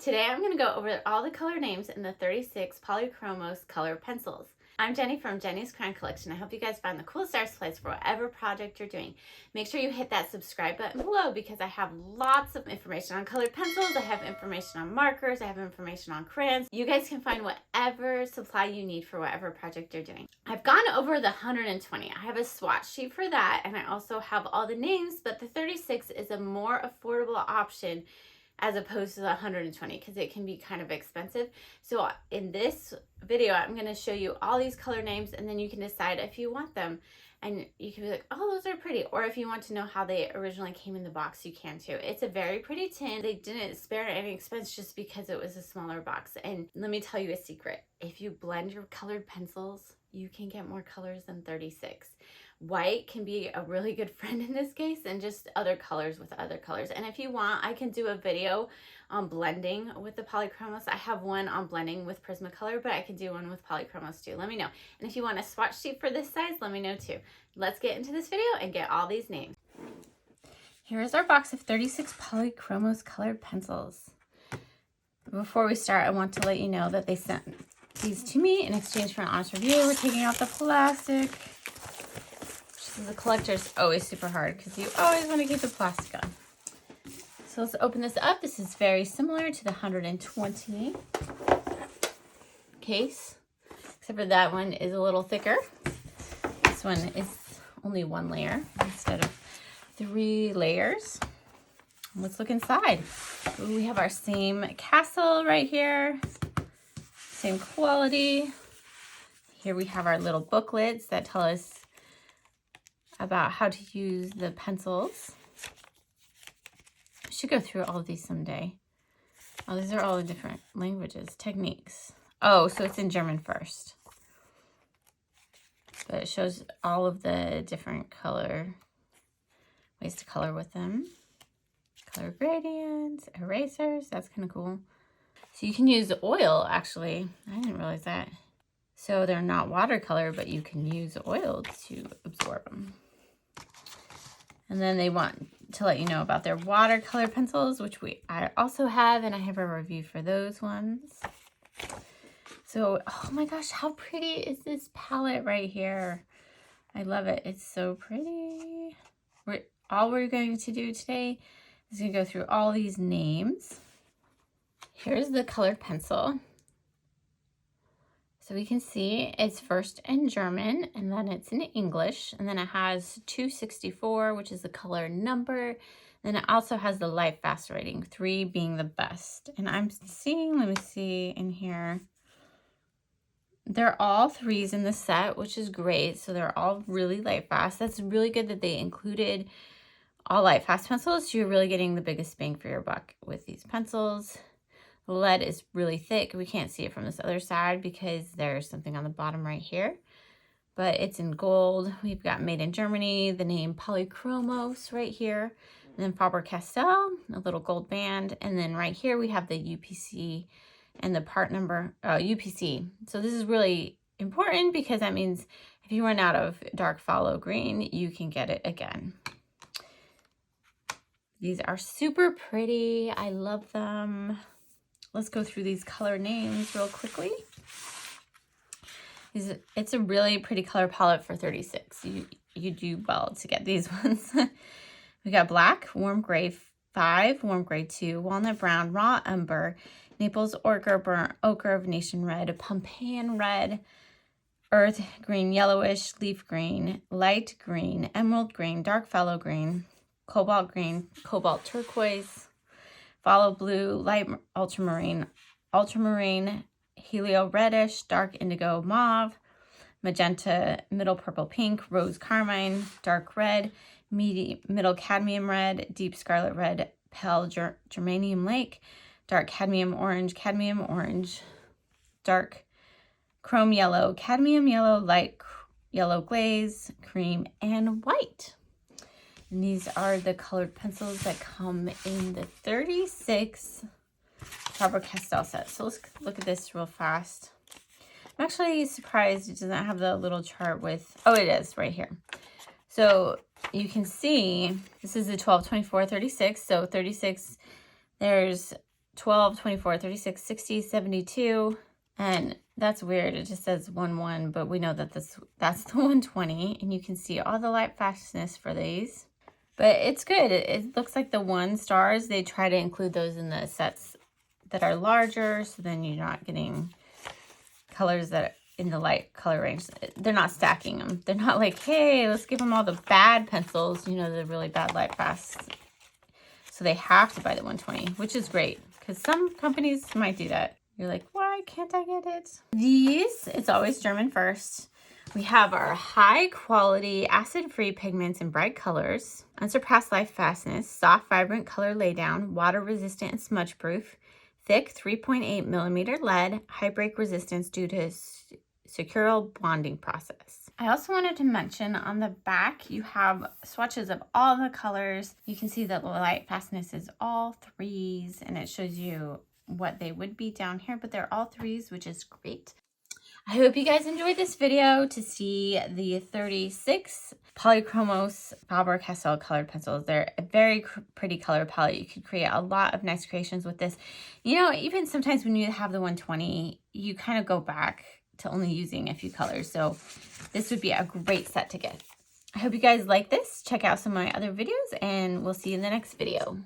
Today I'm going to go over all the color names in the 36 Polychromos color pencils. I'm Jenny from Jenny's Crayon Collection. I hope you guys find the coolest art supplies for whatever project you're doing. Make sure you hit that subscribe button below because I have lots of information on colored pencils. I have information on markers. I have information on crayons. You guys can find whatever supply you need for whatever project you're doing. I've gone over the 120. I have a swatch sheet for that, and I also have all the names, but the 36 is a more affordable option as opposed to the 120 because it can be kind of expensive. So in this video, I'm going to show you all these color names, and then you can decide if you want them. And you can be like, oh, those are pretty. Or if you want to know how they originally came in the box, you can too. It's a very pretty tin. They didn't spare any expense just because it was a smaller box. And let me tell you a secret. If you blend your colored pencils, you can get more colors than 36. White can be a really good friend in this case, and just other colors with other colors. And if you want, I can do a video on blending with the Polychromos. I have one on blending with Prismacolor, but I can do one with Polychromos too. Let me know. And if you want a swatch sheet for this size, let me know too. Let's get into this video and get all these names. Here is our box of 36 Polychromos colored pencils. Before we start, I want to let you know that they sent these to me in exchange for an honest review. We're taking out the plastic. The collector's always super hard because you always want to keep the plastic on. So let's open this up. This is very similar to the 120 case, except for that one is a little thicker. This one is only one layer instead of 3 layers. Let's look inside. Ooh, we have our same castle right here, same quality. Here we have our little booklets that tell us about how to use the pencils. I should go through all of these someday. Oh, these are all the different languages, techniques. Oh, so it's in German first. But it shows all of the different ways to color with them. Color gradients, erasers, that's kind of cool. So you can use oil, actually. I didn't realize that. So they're not watercolor, but you can use oil to absorb them. And then they want to let you know about their watercolor pencils, which I also have, and I have a review for those ones. So, oh my gosh, how pretty is this palette right here? I love it. It's so pretty. All we're going to do today is going to go through all these names. Here's the colored pencil. So we can see it's first in German, and then it's in English, and then it has 264, which is the color number. Then it also has the light fast rating, 3 being the best. And I'm seeing, let me see in here, they're all 3s in the set, which is great. So they're all really light fast. That's really good that they included all light fast pencils. So you're really getting the biggest bang for your buck with these pencils. The lead is really thick. We can't see it from this other side because there's something on the bottom right here, but it's in gold. We've got made in Germany, the name Polychromos right here, and then Faber-Castell, a little gold band, and then right here we have the UPC and the part number, UPC. So this is really important because that means if you run out of dark phthalo green, you can get it again. These are super pretty. I love them. Let's go through these color names real quickly. It's a really pretty color palette for 36. You do well to get these ones. We got black, warm gray 5, warm gray 2, walnut brown, raw umber, Naples ochre, burnt ochre, Venetian red, Pompeian red, earth green, yellowish, leaf green, light green, emerald green, dark phthalo green, cobalt turquoise, phthalo blue, light ultramarine, helio reddish, dark indigo mauve, magenta, middle purple pink, rose carmine, dark red, middle cadmium red, deep scarlet red, pale germanium lake, dark cadmium orange, dark chrome yellow, cadmium yellow, light yellow glaze, cream, and white. And these are the colored pencils that come in the 36 Faber-Castell set. So let's look at this real fast. I'm actually surprised it doesn't have the little chart with, oh, it is right here. So you can see this is the 12, 24, 36. So 36, there's 12, 24, 36, 60, 72. And that's weird. It just says 1, but we know that that's the 120. And you can see all the light fastness for these. But it's good. It looks like the 1 stars. They try to include those in the sets that are larger, so then you're not getting colors that in the light color range. They're not stacking them. They're not like, hey, let's give them all the bad pencils, you know, the really bad light fast. So they have to buy the 120, which is great because some companies might do that. You're like, why can't I get it? These, it's always German first. We have our high quality acid-free pigments in bright colors, unsurpassed light fastness, soft vibrant color laydown, water resistant and smudge proof, thick 3.8 millimeter lead, high break resistance due to secure bonding process. I also wanted to mention on the back, you have swatches of all the colors. You can see that the light fastness is all 3s, and it shows you what they would be down here, but they're all 3s, which is great. I hope you guys enjoyed this video to see the 36 Polychromos Faber-Castell colored pencils. They're a very pretty color palette. You could create a lot of nice creations with this. You know, even sometimes when you have the 120, you kind of go back to only using a few colors. So this would be a great set to get. I hope you guys like this. Check out some of my other videos, and we'll see you in the next video.